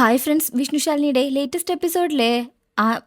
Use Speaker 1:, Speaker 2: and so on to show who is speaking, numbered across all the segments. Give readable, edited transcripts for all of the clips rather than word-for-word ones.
Speaker 1: Hi friends, വിഷ്ണുശാലിനിയുടെ latest എപ്പിസോഡിലെ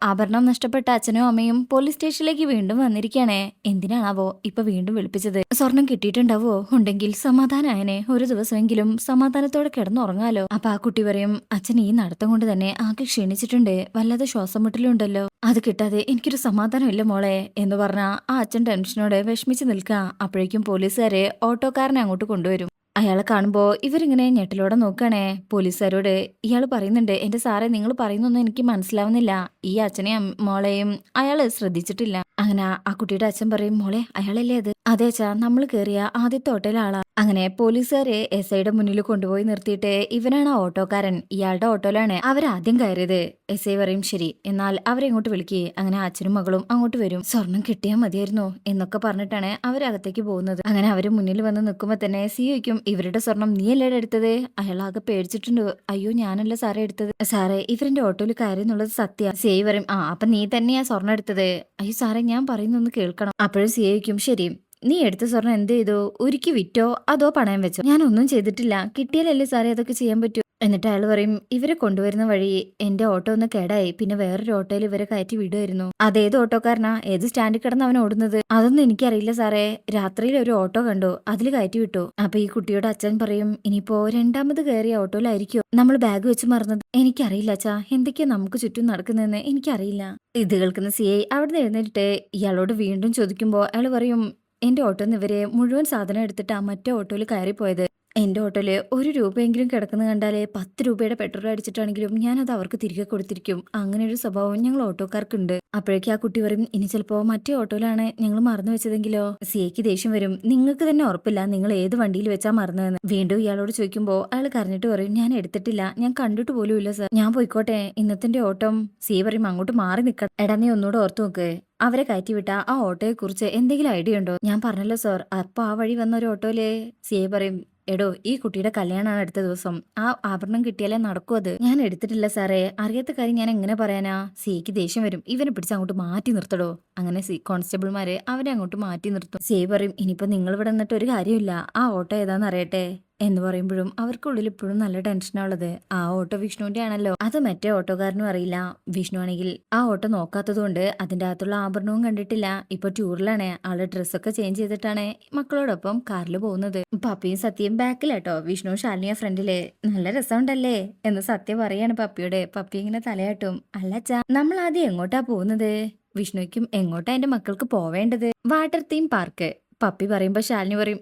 Speaker 1: ആഭരണം നഷ്ടപ്പെട്ട അച്ഛനും അമ്മയും പോലീസ് സ്റ്റേഷനിലേക്ക് വീണ്ടും വന്നിരിക്കുകയാണേ. എന്തിനാണാവോ ഇപ്പൊ വീണ്ടും വിളിപ്പിച്ചത്? സ്വർണം കിട്ടിയിട്ടുണ്ടാവോ? ഉണ്ടെങ്കിൽ സമാധാനായനെ, ഒരു ദിവസമെങ്കിലും സമാധാനത്തോടെ കിടന്നുറങ്ങാലോ. അപ്പൊ ആ കുട്ടി പറയും, അച്ഛൻ ഈ നടത്തം കൊണ്ട് തന്നെ ആകെ ക്ഷീണിച്ചിട്ടുണ്ട്, വല്ലാതെ ശ്വാസം മുട്ടലുണ്ടല്ലോ, അത് കിട്ടാതെ എനിക്കൊരു സമാധാനമില്ല മോളെ എന്ന് പറഞ്ഞ ആ അച്ഛൻ ടെൻഷനോടെ വിഷമിച്ച് നിൽക്കുക. അപ്പോഴേക്കും പോലീസുകാരെ ഓട്ടോക്കാരനെ അങ്ങോട്ട് കൊണ്ടുവരും. അയാളെ കാണുമ്പോ ഇവരിങ്ങനെ ഞെട്ടലോടെ നോക്കണേ. പോലീസുകാരോട് ഇയാൾ പറയുന്നുണ്ട്, എന്റെ സാറേ, നിങ്ങൾ പറയുന്നൊന്നും എനിക്ക് മനസ്സിലാവുന്നില്ല. ഈ അച്ഛനെയും മോളെയും അയാള് ശ്രദ്ധിച്ചിട്ടില്ല. അങ്ങനെ ആ കുട്ടിയുടെ അച്ഛൻ പറയും, മോളെ അയാളല്ലേ അത്? അതെ അച്ഛാ, നമ്മൾ കേറിയ ആദ്യത്തെ ഓട്ടോയിലെ ആളാ. അങ്ങനെ പോലീസുകാരെ എസ് ഐയുടെ മുന്നിൽ കൊണ്ടുപോയി നിർത്തിയിട്ട്, ഇവനാണ് ആ ഓട്ടോക്കാരൻ, ഇയാളുടെ ഓട്ടോയിലാണ് അവരാദ്യം കയറിയത്. എസ് ഐ പറയും, ശരി, എന്നാൽ അവരെ ഇങ്ങോട്ട് വിളിക്കേ. അങ്ങനെ അച്ഛനും മകളും അങ്ങോട്ട് വരും. സ്വർണം കിട്ടിയാൽ മതിയായിരുന്നു എന്നൊക്കെ പറഞ്ഞിട്ടാണ് അവരകത്തേക്ക് പോകുന്നത്. അങ്ങനെ അവര് മുന്നിൽ വന്ന് നിൽക്കുമ്പോ തന്നെ സിയോയ്ക്കും, ഇവരുടെ സ്വർണം നീയല്ലേ എടുത്തത്? അയാളാകെ പേടിച്ചിട്ടുണ്ട്. അയ്യോ, ഞാനല്ല സാറേ എടുത്തത്. സാറേ, ഇവരുടെ ഓട്ടോയിൽ കയറി എന്നുള്ളത് സത്യ. സിഐ പറയും, അപ്പൊ നീ തന്നെയാ സ്വർണം എടുത്തത്? അയ്യോ സാറേ, ഞാൻ പറയുന്നൊന്ന് കേൾക്കണം. അപ്പോഴും സിയോയ്ക്കും, ശരി, നീ എടുത്ത സ്വർണം എന്ത് ചെയ്തു? ഉരുക്കി വിറ്റോ അതോ പണയം വെച്ചോ? ഞാനൊന്നും ചെയ്തിട്ടില്ല, കിട്ടിയാലല്ലേ സാറേ അതൊക്കെ ചെയ്യാൻ പറ്റൂ. എന്നിട്ട് അയാൾ പറയും, ഇവരെ കൊണ്ടുവരുന്ന വഴി എന്റെ ഓട്ടോ ഒന്ന് കേടായി, പിന്നെ വേറൊരു ഓട്ടോയിൽ ഇവരെ കയറ്റി വിടുമായിരുന്നു. അതേത് ഓട്ടോക്കാരനാ? ഏത് സ്റ്റാൻഡിൽ കിടന്ന് അവൻ ഓടുന്നത്? അതൊന്നും എനിക്കറിയില്ല സാറേ, രാത്രിയിൽ ഒരു ഓട്ടോ കണ്ടു, അതിൽ കയറ്റി വിട്ടു. അപ്പൊ ഈ കുട്ടിയുടെ അച്ഛൻ പറയും, ഇനിയിപ്പോ രണ്ടാമത് കയറിയ ഓട്ടോയിലായിരിക്കോ നമ്മൾ ബാഗ് വെച്ച് മറന്നത്? എനിക്കറിയില്ല അച്ഛാ, എന്തൊക്കെയാ നമുക്ക് ചുറ്റും നടക്കുന്നതെന്ന് എനിക്കറിയില്ല. ഇത് കേൾക്കുന്ന സിഐ അവിടെ എഴുന്നേറ്റ് ഇയാളോട് വീണ്ടും ചോദിക്കുമ്പോ അയാൾ പറയും, എന്റെ ഓട്ടോന്ന് ഇവരെ മുഴുവൻ സാധനം എടുത്തിട്ടാ മറ്റേ ഓട്ടോയിൽ കയറിപ്പോയത്. എന്റെ ഓട്ടോയില് 1 രൂപയെങ്കിലും കിടക്കുന്ന കണ്ടാലേ 10 രൂപയുടെ പെട്രോൾ അടിച്ചിട്ടാണെങ്കിലും ഞാനത് അവർക്ക് തിരികെ കൊടുത്തിരിക്കും. അങ്ങനെ ഒരു സ്വഭാവം ഞങ്ങൾ ഓട്ടോക്കാർക്കുണ്ട്. അപ്പോഴേക്കും ആ കുട്ടി പറയും, ഇനി ചിലപ്പോ മറ്റേ ഓട്ടോയിലാണ് ഞങ്ങൾ മറന്നു വെച്ചതെങ്കിലോ? സിഐക്ക് ദേഷ്യം വരും, നിങ്ങൾക്ക് തന്നെ ഉറപ്പില്ല നിങ്ങൾ ഏത് വണ്ടിയിൽ വെച്ചാ മറന്നതെന്ന്. വീണ്ടും ഇയാളോട് ചോദിക്കുമ്പോ അയാൾ കരഞ്ഞിട്ട് പറയും, ഞാൻ എടുത്തിട്ടില്ല, ഞാൻ കണ്ടിട്ട് പോലും ഇല്ല സർ, ഞാൻ പോയിക്കോട്ടെ, ഇന്നത്തെ ഓട്ടം. സിഐ പറയും, അങ്ങോട്ട് മാറി നിൽക്കണം. എടാ, നീ ഒന്നുകൂടെ ഓർത്തു നോക്ക്, അവരെ കയറ്റിവിട്ട ആ ഓട്ടോയെ കുറിച്ച് എന്തെങ്കിലും ഐഡിയ ഉണ്ടോ? ഞാൻ പറഞ്ഞല്ലോ സാർ. അപ്പൊ ആ വഴി വന്ന ഒരു ഓട്ടോയില്. സിഐ പറയും, എടോ, ഈ കുട്ടിയുടെ കല്യാണമാണ് അടുത്ത ദിവസം, ആ ആഭരണം കിട്ടിയാലേ നടക്കൂ. അത് ഞാൻ എടുത്തിട്ടില്ല സാറേ, അറിയാത്ത കാര്യം ഞാൻ എങ്ങനെ പറയാനാ? സിക്ക് ദേഷ്യം വരും, ഇവനെ പിടിച്ച് അങ്ങോട്ട് മാറ്റി നിർത്തടോ. അങ്ങനെ കോൺസ്റ്റബിൾമാര് അവരെ അങ്ങോട്ട് മാറ്റി നിർത്തും. സി പറയും, ഇനിയിപ്പോ നിങ്ങൾ ഇവിടെ നിന്നിട്ട് ഒരു കാര്യമില്ല, ആ ഓട്ടോ ഏതാന്ന് അറിയട്ടെ എന്ന് പറയുമ്പോഴും അവർക്കുള്ളിൽ ഇപ്പോഴും നല്ല ടെൻഷനാണുള്ളത്. ആ ഓട്ടോ വിഷ്ണുവിന്റെ ആണല്ലോ, അത് മറ്റേ ഓട്ടോക്കാരനും അറിയില്ല. വിഷ്ണു ആണെങ്കിൽ ആ ഓട്ടോ നോക്കാത്തത് കൊണ്ട് അതിന്റെ അകത്തുള്ള ആഭരണവും കണ്ടിട്ടില്ല. ഇപ്പൊ ടൂറിലാണ്, ആള് ഡ്രസ്സൊക്കെ ചേഞ്ച് ചെയ്തിട്ടാണ് മക്കളോടൊപ്പം കാറിൽ പോകുന്നത്. പപ്പിയും സത്യയും ബാക്കിലാട്ടോ, വിഷ്ണു ശാലിനിയ ഫ്രണ്ടില്. നല്ല രസമുണ്ടല്ലേ എന്ന് സത്യ പറയാണ് പപ്പിയോട്. പപ്പി ഇങ്ങനെ തലയാട്ടും. അല്ലച്ചാ, നമ്മൾ ആദ്യം എങ്ങോട്ടാ പോകുന്നത്? വിഷ്ണുയ്ക്കും എങ്ങോട്ടാ എന്റെ മക്കൾക്ക് പോവേണ്ടത്? Water theme park. പപ്പി പറയുമ്പോ ശാലിനി പറയും,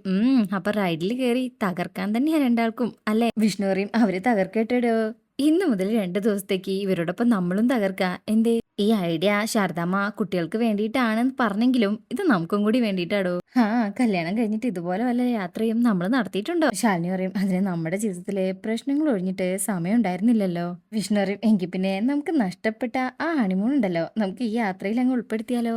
Speaker 1: അപ്പൊ റൈഡിൽ കയറി തകർക്കാൻ തന്നെയാ രണ്ടാൾക്കും അല്ലെ? വിഷ്ണു പറയും, അവര് തകർക്കട്ടോ, ഇന്നു മുതൽ 2 ദിവസത്തേക്ക് ഇവരോടൊപ്പം നമ്മളും തകർക്ക. എന്തേ? ഈ ഐഡിയ ശാരദാമ്മ കുട്ടികൾക്ക് വേണ്ടിയിട്ടാണെന്ന് പറഞ്ഞെങ്കിലും ഇത് നമുക്കും കൂടി വേണ്ടിയിട്ടാടോ. കല്യാണം കഴിഞ്ഞിട്ട് ഇതുപോലെ വല്ല യാത്രയും നമ്മൾ നടത്തിയിട്ടുണ്ടോ? ശാലിനി പറയും, അതിന് നമ്മുടെ ജീവിതത്തിലെ പ്രശ്നങ്ങൾ ഒഴിഞ്ഞിട്ട് സമയം ഉണ്ടായിരുന്നില്ലല്ലോ. വിഷ്ണു പറയും, എങ്കിൽ പിന്നെ നമുക്ക് നഷ്ടപ്പെട്ട ആ ഹണിമൂൺ ഉണ്ടല്ലോ, നമുക്ക് ഈ യാത്രയിൽ അങ്ങ് ഉൾപ്പെടുത്തിയാലോ?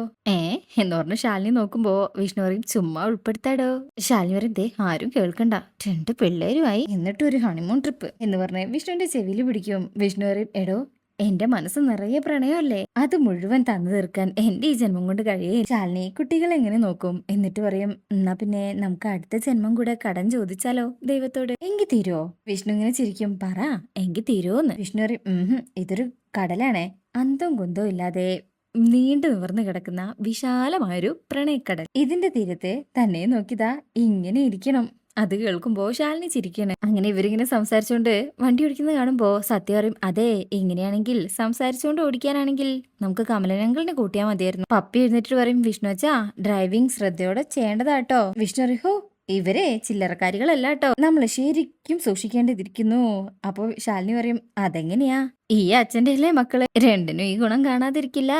Speaker 1: എന്ന് പറഞ്ഞു ശാലിനി നോക്കുമ്പോ വിഷ്ണു പറയും, ചുമ്മാ ഉൾപ്പെടുത്താടോ. ശാലിനി പറയും, ദേ ആരും കേൾക്കണ്ട, 2 പിള്ളേരുമായി എന്നിട്ട് ഒരു ഹണിമൂൺ ട്രിപ്പ് എന്ന് പറഞ്ഞ് വിഷ്ണുവിന്റെ ചെവിയിൽ പിടിക്കും. വിഷ്ണു പറയും, എടോ, എന്റെ മനസ്സ് നിറയെ പ്രണയമല്ലേ, അത് മുഴുവൻ തന്നു തീർക്കാൻ എന്റെ ഈ ജന്മം കൊണ്ട് കഴിയേ. ശാലിനി കുട്ടികൾ എങ്ങനെ നോക്കും. എന്നിട്ട് പറയും, എന്നാ പിന്നെ നമുക്ക് അടുത്ത ജന്മം കൂടെ കടം ചോദിച്ചാലോ ദൈവത്തോട്, എങ്കി തീരോ? വിഷ്ണു ഇങ്ങനെ ചിരിക്കും, പറ എങ്കി തീരോന്ന്. വിഷ്ണു പറയും, ഇതൊരു കടലാണേ, അന്തം കുന്തവും ഇല്ലാതെ നീണ്ടു നിവർന്നു കിടക്കുന്ന വിശാലമായൊരു പ്രണയക്കടൽ. ഇതിന്റെ തീരത്തെ തന്നെ നോക്കിതാ ഇങ്ങനെ ഇരിക്കണം. അത് കേൾക്കുമ്പോ ശാലിനി ചിരിക്കണേ. അങ്ങനെ ഇവരിങ്ങനെ സംസാരിച്ചോണ്ട് വണ്ടി ഓടിക്കുന്നത് കാണുമ്പോ സത്യ പറയും, അതെ, ഇങ്ങനെയാണെങ്കിൽ സംസാരിച്ചുകൊണ്ട് ഓടിക്കാനാണെങ്കിൽ നമുക്ക് കമലനങ്കിളിനെ കൂട്ടിയാൽ മതിയായിരുന്നു. പപ്പി എഴുന്നേറ്റ് പറയും, വിഷ്ണു അച്ഛാ, ഡ്രൈവിംഗ് ശ്രദ്ധയോടെ ചെയ്യേണ്ടതാട്ടോ. വിഷ്ണു പറയും, ഹോ, ഇവരെ ചില്ലറക്കാരികളല്ല കേട്ടോ, നമ്മള് ശരിക്കും സൂക്ഷിക്കേണ്ടിയിരിക്കുന്നു. അപ്പൊ ശാലിനി പറയും, അതെങ്ങനെയാ? ഈ അച്ഛന്റെ അല്ലേ മക്കള്, രണ്ടിനും ഈ ഗുണം കാണാതിരിക്കില്ല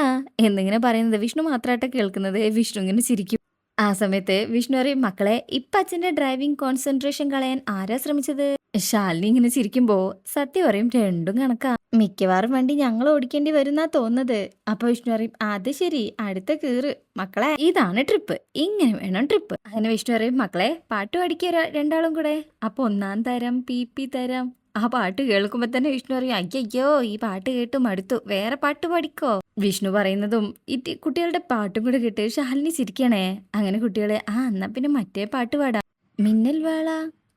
Speaker 1: എന്നിങ്ങനെ പറയുന്നത് വിഷ്ണു മാത്രമായിട്ട് കേൾക്കുന്നത്. വിഷ്ണു ഇങ്ങനെ ചിരിക്കും. ആ സമയത്ത് വിഷ്ണു പറയും, മക്കളെ, ഇപ്പൊ അച്ഛന്റെ ഡ്രൈവിംഗ് കോൺസെൻട്രേഷൻ കളയാൻ ആരാ ശ്രമിച്ചത്? ശാലിനി ഇങ്ങനെ ചിരിക്കുമ്പോ സത്യം പറയും, രണ്ടും കണക്കാ, മിക്കവാറും വണ്ടി ഞങ്ങൾ ഓടിക്കേണ്ടി വരുന്നാ തോന്നുന്നത്. അപ്പൊ വിഷ്ണു പറയും, അത് ശരി, അടുത്ത കീറ് മക്കളെ, ഇതാണ് ട്രിപ്പ്, ഇങ്ങനെ വേണം ട്രിപ്പ്. അങ്ങനെ വിഷ്ണു പറയും, മക്കളെ, പാട്ട് പഠിക്കുക രണ്ടാളും കൂടെ. അപ്പൊ 1-ാം തരം PP തരം. ആ പാട്ട് കേൾക്കുമ്പോ തന്നെ വിഷ്ണു പറയും, അയ്യോ, ഈ പാട്ട് കേട്ട് മടുത്തു, വേറെ പാട്ട് പഠിക്കോ. വിഷ്ണു പറയുന്നതും കുട്ടികളുടെ പാട്ടും കൂടെ കേട്ട് ശാലിനി ചിരിക്കണേ. അങ്ങനെ കുട്ടികളെ, എന്നാ പിന്നെ മറ്റേ പാട്ട് പാടാം, മിന്നൽ വേള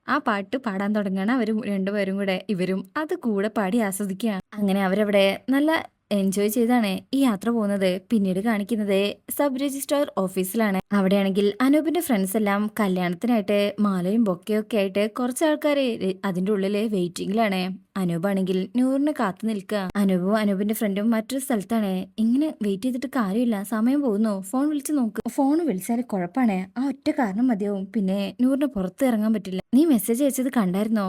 Speaker 1: ആ പാട്ട് പാടാൻ തുടങ്ങുകയാണ് അവർ രണ്ടുപേരും കൂടെ. ഇവരും അത് കൂടെ പാടി ആസ്വദിക്കുകയാണ്. അങ്ങനെ അവരവിടെ നല്ല എൻജോയ് ചെയ്താണ് ഈ യാത്ര പോകുന്നത്. പിന്നീട് കാണിക്കുന്നത് സബ് രജിസ്ട്രാർ ഓഫീസിലാണ്. അവിടെയാണെങ്കിൽ അനൂപിന്റെ ഫ്രണ്ട്സ് എല്ലാം കല്യാണത്തിനായിട്ട് മാലയും ബൊക്കെയും ഒക്കെ ആയിട്ട് കുറച്ച് ആൾക്കാര് അതിന്റെ ഉള്ളില് വെയിറ്റിംഗിലാണ്. അനൂപാണെങ്കിൽ നൂറിന് കാത്തു നിൽക്കുക. അനൂപും അനൂപിന്റെ ഫ്രണ്ടും മറ്റൊരു സ്ഥലത്താണ്. ഇങ്ങനെ വെയിറ്റ് ചെയ്തിട്ട് കാര്യമില്ല, സമയം പോകുന്നു. ഫോൺ വിളിച്ചു നോക്ക്. ഫോൺ വിളിച്ചാൽ കുഴപ്പമാണ്. ആ ഒറ്റ കാരണം മതിയാവും. പിന്നെ നൂറിന് പുറത്ത് ഇറങ്ങാൻ പറ്റില്ല. നീ മെസ്സേജ് അയച്ചത് കണ്ടായിരുന്നോ?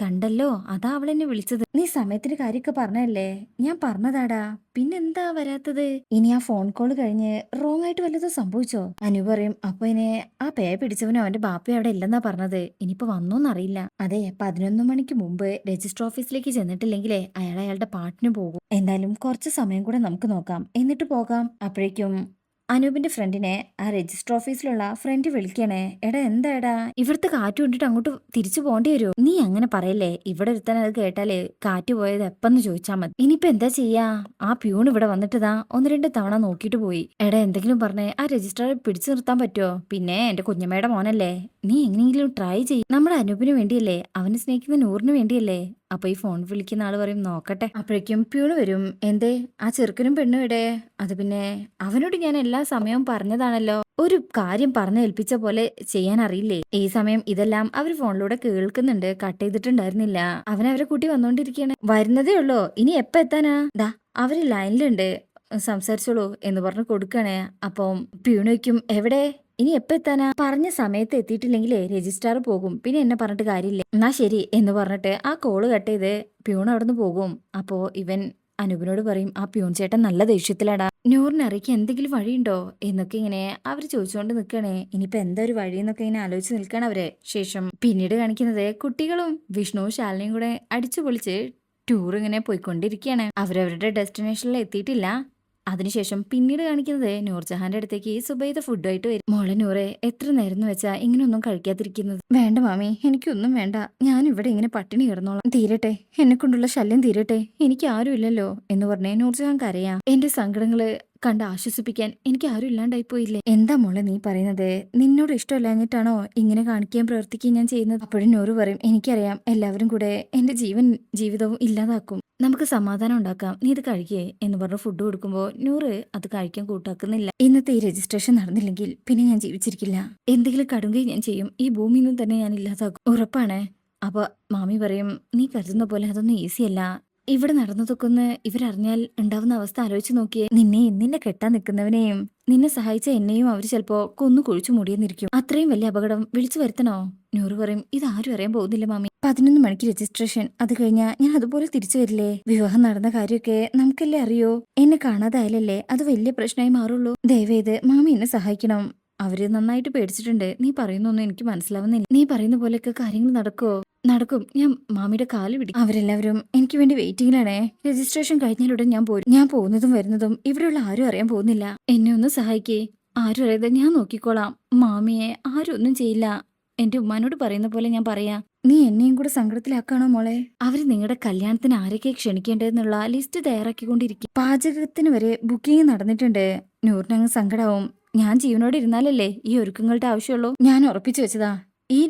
Speaker 1: കണ്ടല്ലോ. അതാ അവളെന്നെ വിളിച്ചത്. നീ സമയത്തിന്റെ കാര്യമൊക്കെ പറഞ്ഞല്ലേ? ഞാൻ പറഞ്ഞതാടാ. പിന്നെന്താ വരാത്തത്? ഇനി ആ ഫോൺ കോൾ കഴിഞ്ഞ് റോങ് ആയിട്ട് വല്ലതും സംഭവിച്ചോ? അനു പറയും. അപ്പൊ ഇനി ആ പേ പിടിച്ചവനും അവന്റെ ബാപ്പയും അവിടെ ഇല്ലെന്നാ പറഞ്ഞത്. ഇനിയിപ്പോ വന്നോന്നറിയില്ല. അതെ, 11 മണിക്ക് മുമ്പ് രജിസ്റ്റർ ഓഫീസിലേക്ക് ചെന്നിട്ടില്ലെങ്കിലേ അയാളുടെ പാട്ടിന് പോകും. എന്തായാലും കുറച്ച് സമയം കൂടെ നമുക്ക് നോക്കാം, എന്നിട്ട് പോകാം. അപ്പോഴേക്കും അനൂപിന്റെ ഫ്രണ്ടിനെ ആ രജിസ്റ്റർ ഓഫീസിലുള്ള ഫ്രണ്ട് വിളിക്കണേ. എടാ എന്താടാ, ഇവിടുത്തെ കാറ്റ് കൊണ്ടിട്ട് അങ്ങോട്ട് തിരിച്ചു പോകേണ്ടി വരുമോ? നീ അങ്ങനെ പറയല്ലേ. ഇവിടെ ഒരുത്തൻ അത് കേട്ടാലേ കാറ്റ് പോയത് എപ്പെന്ന് ചോദിച്ചാൽ മതി. ഇനിയിപ്പോ എന്താ ചെയ്യാ? ആ പ്യൂൺ ഇവിടെ വന്നിട്ടതാ 1-2 തവണ നോക്കിയിട്ട് പോയി. എടാ എന്തെങ്കിലും പറഞ്ഞേ ആ രജിസ്ട്രാർ പിടിച്ചു നിർത്താൻ പറ്റുമോ? പിന്നെ എന്റെ കുഞ്ഞമ്മയുടെ മോനല്ലേ, നീ എങ്ങനെയെങ്കിലും ട്രൈ ചെയ്യും. നമ്മുടെ അനൂപിന് വേണ്ടിയല്ലേ, അവനെ സ്നേഹിക്കുന്ന നൂറിന് വേണ്ടിയല്ലേ. അപ്പൊ ഈ ഫോൺ വിളിക്കുന്ന ആള് പറയും നോക്കട്ടെ. അപ്പോഴേക്കും പ്യൂണ് വരും. എന്തേ ആ ചെറുക്കനും പെണ്ണും ഇടേ? അത് പിന്നെ അവനോട് ഞാൻ എല്ലാ സമയവും പറഞ്ഞതാണല്ലോ, ഒരു കാര്യം പറഞ്ഞേൽപ്പിച്ച പോലെ ചെയ്യാൻ അറിയില്ലേ. ഈ സമയം ഇതെല്ലാം അവർ ഫോണിലൂടെ കേൾക്കുന്നുണ്ട്. കട്ട് ചെയ്തിട്ടുണ്ടായിരുന്നില്ല. അവരെ കൂട്ടി വന്നോണ്ടിരിക്കുകയാണ്. വരുന്നതേ ഉള്ളോ, ഇനി എപ്പ എത്താനാ? ദാ അവര് ലൈനിലുണ്ട്, സംസാരിച്ചോളൂ എന്ന് പറഞ്ഞു കൊടുക്കണേ. അപ്പം പ്യൂണയ്ക്കും എവിടെ, ഇനി എപ്പ എത്താനാ? പറഞ്ഞ സമയത്ത് എത്തിയിട്ടില്ലെങ്കിലേ രജിസ്ട്രാർ പോകും. പിന്നെ എന്നെ പറഞ്ഞിട്ട് കാര്യമില്ല. എന്നാ ശരി എന്ന് പറഞ്ഞിട്ട് ആ കോള് കട്ട് ചെയ്ത് പ്യൂൺ അവിടുന്ന് പോകും. അപ്പോ ഇവൻ അനൂപിനോട് പറയും, ആ പ്യൂൺ ചേട്ടൻ നല്ല ദേഷ്യത്തിലാടാ, നൂറിനെ അറിയിക്കാൻ എന്തെങ്കിലും വഴിയുണ്ടോ എന്നൊക്കെ ഇങ്ങനെ അവർ ചോദിച്ചുകൊണ്ട് നിൽക്കണേ. ഇനിയിപ്പോ എന്താ ഒരു വഴി എന്നൊക്കെ ഇങ്ങനെ ആലോചിച്ച് നിൽക്കണം അവരെ. ശേഷം പിന്നീട് കാണിക്കുന്നത് കുട്ടികളും വിഷ്ണുവും ശാലിനിയും കൂടെ അടിച്ചു പൊളിച്ച് ടൂർ ഇങ്ങനെ പോയിക്കൊണ്ടിരിക്കുകയാണ്. അവരവരുടെ ഡെസ്റ്റിനേഷനിൽ എത്തിയിട്ടില്ല. അതിനുശേഷം പിന്നീട് കാണിക്കുന്നത് നൂർജഹാന്റെ അടുത്തേക്ക് സുബൈദ ഫുഡുമായിട്ട് വരും. മോളെ നൂറെ, എത്ര നേരം വെച്ചാ ഇങ്ങനെയൊന്നും കഴിക്കാതിരിക്കുന്നത്? വേണ്ട മാമി, എനിക്കൊന്നും വേണ്ട. ഞാൻ ഇവിടെ ഇങ്ങനെ പട്ടിണി കിടന്നോളാം. തീരട്ടെ, എന്നെ കൊണ്ടുള്ള ശല്യം തീരട്ടെ. എനിക്ക് ആരും ഇല്ലല്ലോ എന്ന് പറഞ്ഞേ നൂർജഹാൻ കരയാ. എന്റെ സങ്കടങ്ങള് കണ്ട് ആശ്വസിപ്പിക്കാൻ എനിക്ക് ആരും ഇല്ലാണ്ടായി പോയില്ലേ? എന്താ മോളെ നീ പറയുന്നത്? നിന്നോട് ഇഷ്ടമില്ലാഞ്ഞിട്ടാണോ ഇങ്ങനെ കാണിക്കുകയും പ്രവർത്തിക്കുകയും ഞാൻ ചെയ്യുന്നത്? അപ്പോഴും നൂറ് പറയും, എനിക്കറിയാം എല്ലാവരും കൂടെ എന്റെ ജീവിതവും ഇല്ലാതാക്കും. നമുക്ക് സമാധാനം ഉണ്ടാക്കാം, നീ ഇത് കഴിക്കേ എന്ന് പറഞ്ഞ് ഫുഡ് കൊടുക്കുമ്പോൾ നൂറ് അത് കഴിക്കാൻ കൂട്ടാക്കുന്നില്ല. ഇന്നത്തെ ഈ രജിസ്ട്രേഷൻ നടന്നില്ലെങ്കിൽ പിന്നെ ഞാൻ ജീവിച്ചിരിക്കില്ല. എന്തെങ്കിലും കടുങ്കൈ ഞാൻ ചെയ്യും. ഈ ഭൂമിയിൽ നിന്ന് തന്നെ ഞാൻ ഇല്ലാതാക്കും, ഉറപ്പാണ്. അപ്പൊ മാമി പറയും, നീ കരുതുന്ന പോലെ അതൊന്നും ഈസിയല്ല. ഇവിടെ നടന്നതൊക്കെ ഒന്ന് ഇവരറിഞ്ഞാൽ ഉണ്ടാവുന്ന അവസ്ഥ ആലോചിച്ച് നോക്കിയേ. നിന്നെ കെട്ടാൻ നിൽക്കുന്നവനെയും നിന്നെ സഹായിച്ച എന്നെയും അവർ ചിലപ്പോ കൊന്നു കുഴിച്ചു മൂടിയെന്നിരിക്കും. അത്രയും വലിയ അപകടം വിളിച്ചു വരുത്തണോ? നൂറ് പറയും, ഇതാരും അറിയാൻ പോകുന്നില്ല മാമി. 11 മണിക്ക് രജിസ്ട്രേഷൻ, അത് കഴിഞ്ഞാ ഞാൻ അതുപോലെ തിരിച്ചു വരില്ലേ? വിവാഹം നടന്ന കാര്യമൊക്കെ നമുക്കല്ലേ അറിയോ? എന്നെ കാണാതായാലല്ലേ അത് വലിയ പ്രശ്നമായി മാറുള്ളൂ. ദയവേത് മാമി എന്നെ സഹായിക്കണം. അവര് നന്നായിട്ട് പേടിച്ചിട്ടുണ്ട്. നീ പറയുന്നൊന്നും എനിക്ക് മനസ്സിലാവുന്നില്ല. നീ പറയുന്ന പോലെയൊക്കെ കാര്യങ്ങൾ നടക്കുമോ? നടക്കും. ഞാൻ മാമിയുടെ കാല് പിടിക്കും. അവരെല്ലാവരും എനിക്ക് വേണ്ടി വെയിറ്റിംഗിലാണേ. രജിസ്ട്രേഷൻ കഴിഞ്ഞാലുടൻ ഞാൻ പോരും. ഞാൻ പോകുന്നതും വരുന്നതും ഇവിടെയുള്ള ആരും അറിയാൻ പോകുന്നില്ല. എന്നെ ഒന്ന് സഹായിക്കേ. ആരും അറിയാതെ ഞാൻ നോക്കിക്കോളാം. മാമിയെ ആരും ഒന്നും ചെയ്യില്ല. എന്റെ ഉമ്മാനോട് പറയുന്ന പോലെ ഞാൻ പറയാ. നീ എന്നെയും കൂടെ സങ്കടത്തിലാക്കാണോ മോളെ? അവര് നിങ്ങളുടെ കല്യാണത്തിന് ആരൊക്കെ ക്ഷണിക്കേണ്ടതെന്നുള്ള ലിസ്റ്റ് തയ്യാറാക്കിക്കൊണ്ടിരിക്കും. പാചകത്തിന് വരെ ബുക്കിംഗ് നടന്നിട്ടുണ്ട്. നൂറിനങ്ങ് സങ്കടാവും. ഞാൻ ജീവനോട് ഇരുന്നാലല്ലേ ഈ ഒരുക്കങ്ങളുടെ ആവശ്യമുള്ളൂ. ഞാൻ ഉറപ്പിച്ചു വെച്ചതാ, ഈ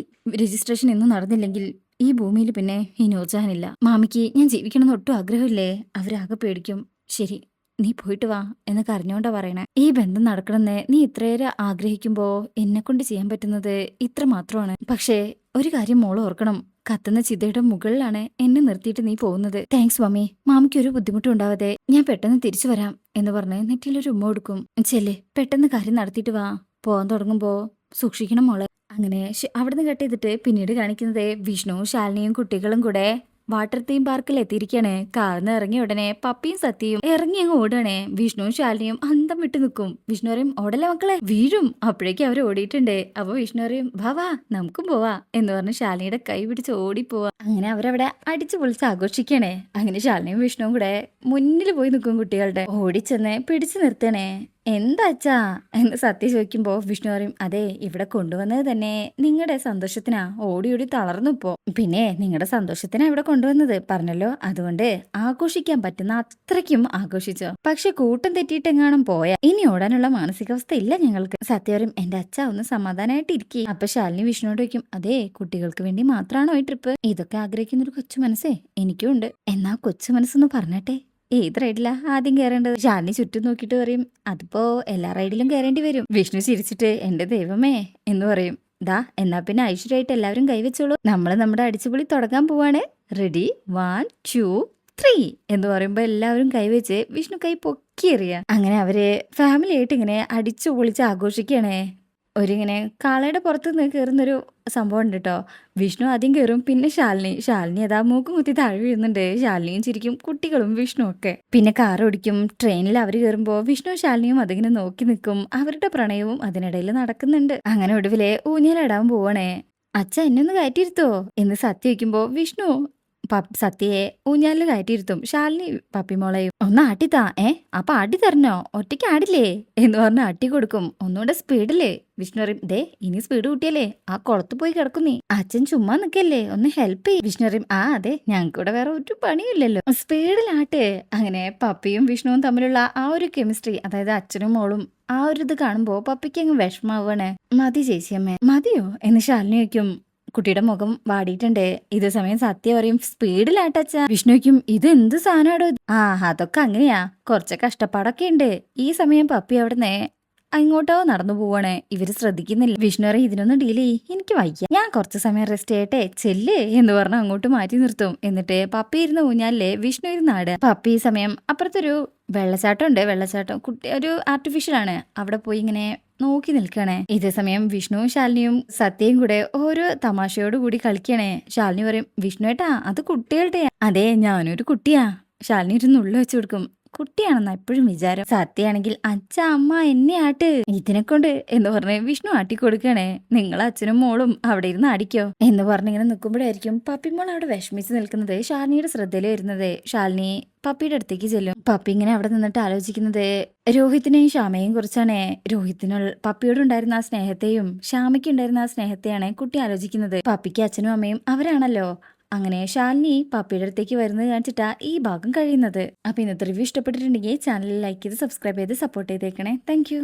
Speaker 1: രജിസ്ട്രേഷൻ ഇന്ന് നടന്നില്ലെങ്കിൽ ഈ ഭൂമിയിൽ പിന്നെ ഈ നൂർജഹാനില്ല. മാമിക്ക് ഞാൻ ജീവിക്കണമെന്ന് ഒട്ടും ആഗ്രഹമില്ലേ? അവരാകെ പേടിക്കും. ശരി, നീ പോയിട്ട് വാ എന്ന് കരഞ്ഞോണ്ടാ പറയണേ. ഈ ബന്ധം നടക്കണമെന്ന് നീ ഇത്രയേറെ ആഗ്രഹിക്കുമ്പോ എന്നെ കൊണ്ട് ചെയ്യാൻ പറ്റുന്നത് ഇത്ര മാത്രമാണ്. പക്ഷേ ഒരു കാര്യം മോള് ഓർക്കണം, കത്തുന്ന ചിതയുടെ മുകളിലാണ് എന്നെ നിർത്തിയിട്ട് നീ പോകുന്നത്. Thanks mummy. മാമിക്ക് ഒരു ബുദ്ധിമുട്ടും ഉണ്ടാവാതെ ഞാൻ പെട്ടെന്ന് തിരിച്ചു വരാം എന്ന് പറഞ്ഞ് നെറ്റിയിലൊരു ഉമ്മ കൊടുക്കും. ചെല്ല്, പെട്ടെന്ന് കാര്യം നടത്തിയിട്ട് വാ. പോകാൻ തുടങ്ങുമ്പോ സൂക്ഷിക്കണം മോളെ. അങ്ങനെ അവിടുന്ന് കട്ട് ചെയ്തിട്ട് പിന്നീട് കാണിക്കുന്നത് വിഷ്ണുവും ശാലിനിയും കുട്ടികളും കൂടെ വാട്ടർ തീം പാർക്കിൽ എത്തിയിരിക്കുകയാണ്. കാർന്ന് ഇറങ്ങിയ ഉടനെ പപ്പിയും സത്യയും ഇറങ്ങി അങ്ങ് ഓടുകയാണേ. വിഷ്ണുവും ശാലിനിയും അന്തം വിട്ട് നിൽക്കും. വിഷ്ണു പറയും, ഓടല്ലേ മക്കളെ, വീഴും. അപ്പോഴേക്കും അവർ ഓടിയിട്ടുണ്ട്. അപ്പൊ വിഷ്ണു പറയും, വാ നമുക്കും പോവാ എന്ന് പറഞ്ഞ് ശാലിനിയുടെ കൈ പിടിച്ച് ഓടിപ്പോവാ. അങ്ങനെ അവരവിടെ അടിച്ചു പൊളിച്ച് ആഘോഷിക്കണേ. അങ്ങനെ ശാലിനിയും വിഷ്ണുവും കൂടെ മുന്നിൽ പോയി നിൽക്കും കുട്ടികളുടെ. ഓടിച്ചെന്ന് പിടിച്ചു നിർത്തണേ. എന്താ അച്ഛാ എന്ന് സത്യ ചോദിക്കുമ്പോ വിഷ്ണു പറയും, അതെ ഇവിടെ കൊണ്ടുവന്നത് തന്നെ നിങ്ങളുടെ സന്തോഷത്തിനാ. ഓടി ഓടി തളർന്നു ഇപ്പോ. പിന്നെ നിങ്ങളുടെ സന്തോഷത്തിനാ ഇവിടെ കൊണ്ടുവന്നത് പറഞ്ഞല്ലോ. അതുകൊണ്ട് ആഘോഷിക്കാൻ പറ്റുന്ന അത്രയ്ക്കും ആഘോഷിച്ചോ. പക്ഷെ കൂട്ടം തെറ്റിയിട്ടെങ്ങാനും പോയാ ഇനി ഓടാനുള്ള മാനസികാവസ്ഥ ഇല്ല ഞങ്ങൾക്ക്. സത്യ പറയും, എന്റെ അച്ഛ ഒന്ന് സമാധാനമായിട്ട് ഇരിക്കേ. അപ്പൊ ശാലിനി വിഷ്ണുവോട് ചോദിക്കും, അതെ കുട്ടികൾക്ക് വേണ്ടി മാത്രമാണോ ഈ ട്രിപ്പ്? ഇതൊക്കെ ആഗ്രഹിക്കുന്ന ഒരു കൊച്ചു മനസ്സേ എനിക്കും ഉണ്ട്. എന്നാ കൊച്ചു മനസ്സൊന്ന് പറഞ്ഞട്ടെ, ഏത് റൈഡിലാ ആദ്യം കയറേണ്ടത്? ഷാലിനി ചുറ്റും നോക്കിയിട്ട് പറയും, അതിപ്പോ എല്ലാ റൈഡിലും കയറേണ്ടി വരും. വിഷ്ണു ചിരിച്ചിട്ട്, എന്റെ ദൈവമേ എന്ന് പറയും. ദാ എന്നാ പിന്നെ ഐശ്വര്യമായിട്ട് എല്ലാവരും കൈവച്ചോളൂ, നമ്മള് നമ്മുടെ അടിച്ചുപൊളി തുടങ്ങാൻ പോവാണ്. റെഡി 1 2 3 എന്ന് പറയുമ്പോ എല്ലാവരും കൈവച്ച് വിഷ്ണു കൈ പൊക്കിയെറിയ. അങ്ങനെ അവര് ഫാമിലി ആയിട്ട് ഇങ്ങനെ അടിച്ചു പൊളിച്ച് ആഘോഷിക്കണേ. ഒരിങ്ങനെ കാളയുടെ പുറത്ത് നിന്ന് കയറുന്നൊരു സംഭവം ഉണ്ട് കേട്ടോ. വിഷ്ണു ആദ്യം കയറും, പിന്നെ ശാലിനി അതാ മൂക്കും കുത്തി താഴെ വീഴുന്നുണ്ട്. ശാലിനിയും ചിരിക്കും, കുട്ടികളും വിഷ്ണു ഒക്കെ. പിന്നെ കാർ ഓടിക്കും. ട്രെയിനിൽ അവർ കയറുമ്പോൾ വിഷ്ണു ശാലിനിയും അതിങ്ങനെ നോക്കി നിൽക്കും. അവരുടെ പ്രണയവും അതിനിടയിൽ നടക്കുന്നുണ്ട്. അങ്ങനെ ഒടുവിലെ ഊഞ്ഞാലിടാൻ പോവണേ. അച്ഛ എന്നെ ഒന്ന് കയറ്റിയിരുത്തോ എന്ന് സത്യ വയ്ക്കുമ്പോ വിഷ്ണു സത്യയെ ഊഞ്ഞാലിൽ കയറ്റിയിരുത്തും. ശാലിനി പപ്പിമോളയും ഒന്ന് ആട്ടിത്താ. അപ്പൊ ആട്ടി തരണോ? ഒറ്റയ്ക്ക് ആടില്ലേ എന്ന് പറഞ്ഞ് ആട്ടി കൊടുക്കും. ഒന്നുകൂടെ സ്പീഡില്ലേ. വിഷ്ണു പറയും, ദേ ഇനി സ്പീഡ് കൂട്ടിയല്ലേ ആ കുളത്ത് പോയി കിടക്കുന്നേ. അച്ഛൻ ചുമ്മാ നിക്കല്ലേ, ഒന്ന് ഹെൽപ്പ് ചെയ്യും. വിഷ്ണു പറയും, ആ അതെ ഞങ്ങൾക്കൂടെ വേറെ ഒരു പണിയില്ലല്ലോ, സ്പീഡിലാട്ടെ. അങ്ങനെ പപ്പിയും വിഷ്ണുവും തമ്മിലുള്ള ആ ഒരു കെമിസ്ട്രി, അതായത് അച്ഛനും മോളും ആ ഒരു ഇത് കാണുമ്പോ പപ്പിക്ക് അങ്ങ് വിഷമാവണേ. മതി ചേച്ചിയമ്മേ മതിയോ എന്ന് ശാലിനി വയ്ക്കും. കുട്ടിയുടെ മുഖം വാടിയിട്ടുണ്ട്. ഇതേ സമയം സത്യ പറയും, സ്പീഡിലാട്ടച്ച. വിഷ്ണുക്കും ഇത് എന്ത് സാധനമാടോ? ആ അതൊക്കെ അങ്ങനെയാ, കുറച്ച് കഷ്ടപ്പാടൊക്കെ ഉണ്ട്. ഈ സമയം പപ്പി അവിടുന്ന് അങ്ങോട്ടോ നടന്നു പോവാണ്. ഇവര് ശ്രദ്ധിക്കുന്നില്ല. വിഷ്ണു പറയും, ഇതിനൊന്നും ഡീൽ ചെയ്യ്, എനിക്ക് വയ്യ, ഞാൻ കുറച്ച് സമയം റെസ്റ്റ് ചെയ്യട്ടെ, ചെല്ലേ എന്ന് പറഞ്ഞ് അങ്ങോട്ട് മാറ്റി നിർത്തും. എന്നിട്ട് പപ്പി ഇരുന്ന് ഊഞ്ഞാലേ വിഷ്ണു ഇരുന്ന് ആട്. പപ്പി ഈ സമയം അപ്പുറത്തൊരു വെള്ളച്ചാട്ടം ഉണ്ട്. വെള്ളച്ചാട്ടം കുട്ടി ഒരു ആർട്ടിഫിഷ്യൽ ആണ്. അവിടെ പോയി ഇങ്ങനെ നോക്കി നിൽക്കണേ. ഇതേ സമയം വിഷ്ണുവും ശാലിനിയും സത്യയും കൂടെ ഓരോ തമാശയോട് കൂടി കളിക്കണേ. ശാലിനി പറയും, വിഷ്ണു ഏട്ടാ അത് കുട്ടികളുടെ. അതെ ഞാനൊരു കുട്ടിയാ. ശാലിനി ഒരു നുള്ളു വെച്ചു കൊടുക്കും. കുട്ടിയാണെന്നാ എപ്പോഴും വിചാരം. സത്യയാണെങ്കിൽ അച്ഛ അമ്മ എന്നെ ആട്ട് ഇതിനെ കൊണ്ട് എന്ന് പറഞ്ഞ് വിഷ്ണു ആട്ടി കൊടുക്കണേ. നിങ്ങൾ അച്ഛനും മോളും അവിടെ ഇരുന്ന് അടിക്കോ എന്ന് പറഞ്ഞിങ്ങനെ നിൽക്കുമ്പോഴായിരിക്കും പപ്പിമോൾ അവിടെ വിഷമിച്ച് നിൽക്കുന്നത് ശാലിനിയുടെ ശ്രദ്ധയിൽ വരുന്നത്. ശാലിനി പപ്പിയുടെ അടുത്തേക്ക് ചെല്ലും. പപ്പി ഇങ്ങനെ അവിടെ നിന്നിട്ട് ആലോചിക്കുന്നത് രോഹിത്തിനെയും ശ്യാമയെയും കുറിച്ചാണ്. പപ്പിയോടുണ്ടായിരുന്ന ആ സ്നേഹത്തെയും ശ്യാമയ്ക്ക് ഉണ്ടായിരുന്ന ആ സ്നേഹത്തെയാണ് കുട്ടി ആലോചിക്കുന്നത്. പപ്പിക്ക് അച്ഛനും അമ്മയും അവരാണല്ലോ. അങ്ങനെ ശാലിനി പപ്പിയുടെ അടുത്തേക്ക് വരുന്നത് കാണിച്ചിട്ടാ ഈ ഭാഗം കഴിയുന്നത്. അപ്പൊ ഇന്നത്തെ റിവ്യൂ ഇഷ്ടപ്പെട്ടിട്ടുണ്ടെങ്കിൽ ചാനൽ ലൈക്ക് ചെയ്ത് സബ്സ്ക്രൈബ് ചെയ്ത് സപ്പോർട്ട് ചെയ്തേക്കണേ. താങ്ക്